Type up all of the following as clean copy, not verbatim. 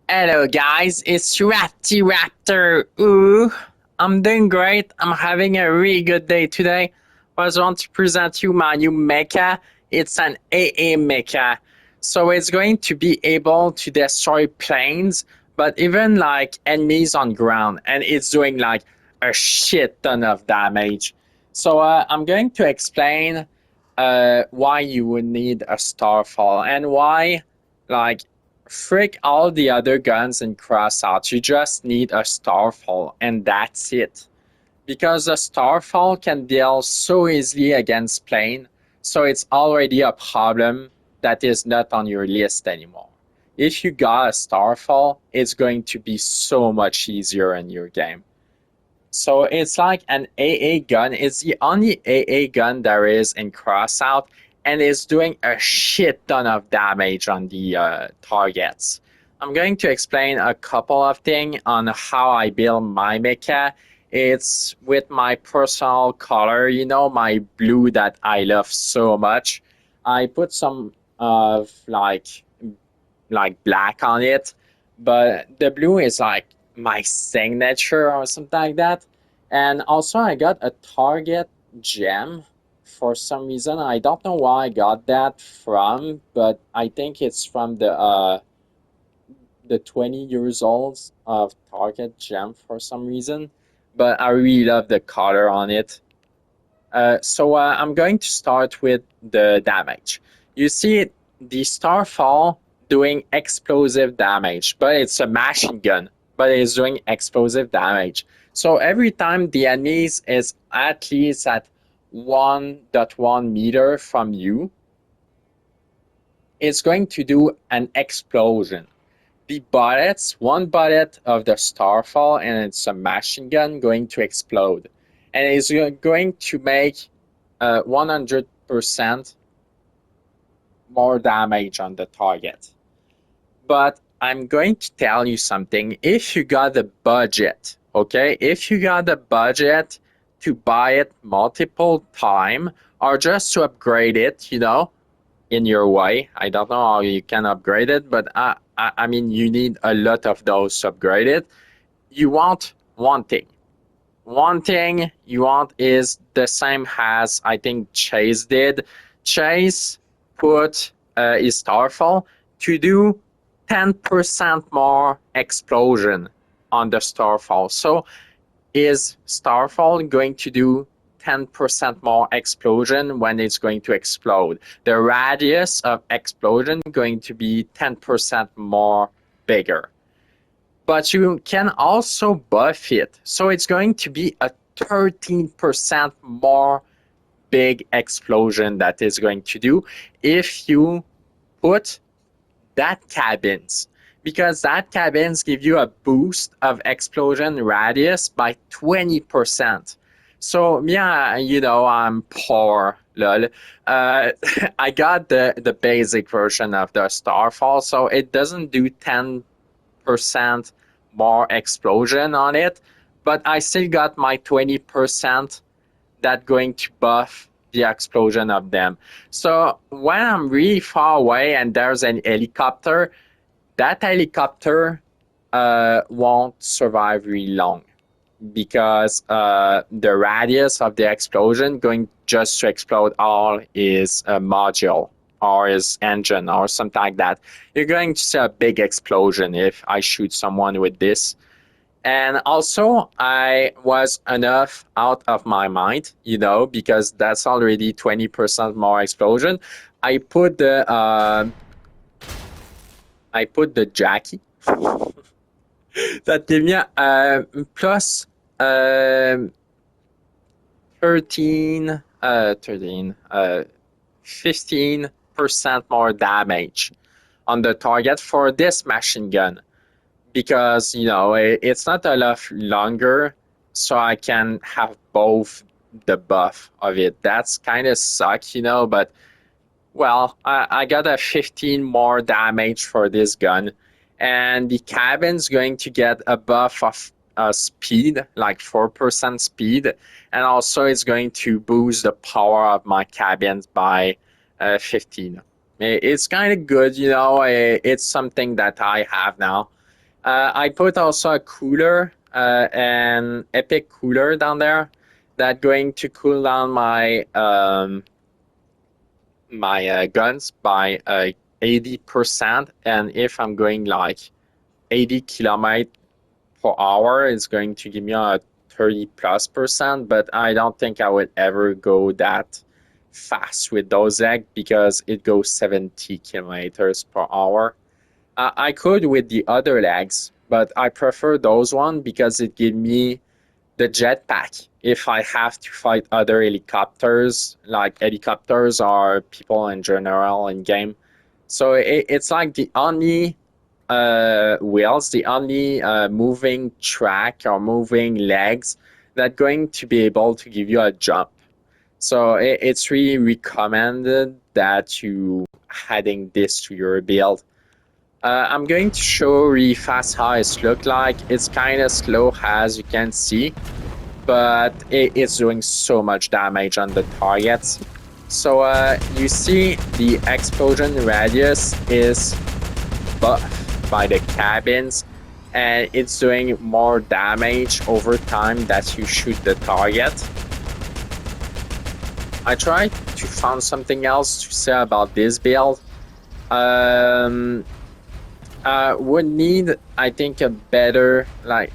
Hello guys, it's Ratty Raptor. Ooh, I'm doing great. I'm having a really good day today. I just want to present you my new mecha. It's an AA mecha. So it's going to be able to destroy planes, but even like enemies on ground, and it's doing like a shit ton of damage. So I'm going to explain why you would need a Starfall and why like frick all the other guns in Crossout. You just need a Starfall, and that's it. Because a Starfall can deal so easily against plane, so it's already a problem that is not on your list anymore. If you got a Starfall, it's going to be so much easier in your game. So it's like an AA gun. It's the only AA gun there is in Crossout, and it's doing a shit ton of damage on the targets. I'm going to explain a couple of things on how I build my mecha. It's with my personal color, my blue that I love so much. I put some of like black on it, but the blue is like my signature or something like that. And also, I got a Target gem for some reason. I don't know where I got that from, but I think it's from the 20 years old of Target gem for some reason. But I really love the color on it. So I'm going to start with the damage. You see the Starfall doing explosive damage, but it's a machine gun, but it's doing explosive damage. So every time the enemy is at least at 1.1 meter from you, it's going to do an explosion. The bullets, one bullet of the Starfall, and it's a machine gun going to explode. And it's going to make 100% more damage on the target. But I'm going to tell you something. If you got the budget, okay, if you got the budget to buy it multiple time or just to upgrade it, in your way. I don't know how you can upgrade it, but I mean, you need a lot of those to upgrade it. You want one thing. One thing you want is the same as I think Chase did. Chase put his Starfall to do 10% more explosion on the Starfall. So is Starfall going to do 10% more explosion when it's going to explode? The radius of explosion going to be 10% more bigger. But you can also buff it. So it's going to be a 13% more big explosion that is going to do if you put that cabins, because that cabins give you a boost of explosion radius by 20%. So yeah, I'm poor, lol. I got the basic version of the Starfall, so it doesn't do 10% more explosion on it, but I still got my 20% that going to buff the explosion of them. So when I'm really far away and there's an helicopter, that helicopter won't survive really long because the radius of the explosion going just to explode all is a module or his engine or something like that. You're going to see a big explosion if I shoot someone with this. And also, I was enough out of my mind, because that's already 20% more explosion. I put the uh, I put the Jackie that gave me plus uh, 13, 15% more damage on the target for this machine gun because it's not a lot longer, so I can have both the buff of it. That's kind of suck, but well, I got a 15 more damage for this gun, and the cabin's going to get a buff of speed, like 4% speed, and also it's going to boost the power of my cabins by 15. It's kind of good, it's something that I have now. I put also a cooler, an epic cooler down there that going to cool down my guns by 80%. And if I'm going like 80 kilometers per hour, it's going to give me a 30+%. But I don't think I would ever go that fast with those legs because it goes 70 kilometers per hour. I could with the other legs, but I prefer those one because it give me the jetpack if I have to fight other helicopters, like helicopters or people in general in game. So it's like the only wheels, the only moving track or moving legs that going to be able to give you a jump. So it's really recommended that you adding this to your build. I'm going to show really fast how it looks like. It's kind of slow as you can see, but it's doing so much damage on the targets. So you see the explosion radius is buffed by the cabins, and it's doing more damage over time that you shoot the target. I tried to find something else to say about this build. Would need, I think, a better, like,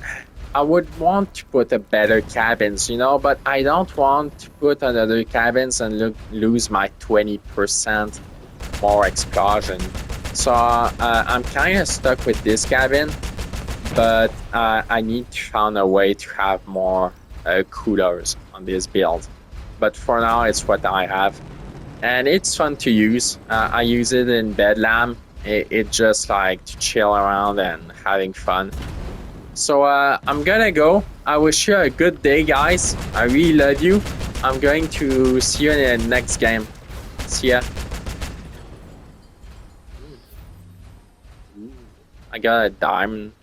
I would want to put a better cabins, but I don't want to put another cabins and lose my 20% more explosion. So I'm kind of stuck with this cabin, but I need to find a way to have more coolers on this build. But for now, it's what I have. And it's fun to use. I use it in Bedlam. It just like to chill around and having fun. So I'm gonna go. I wish you a good day, guys. I really love you. I'm going to see you in the next game. See ya. I got a diamond.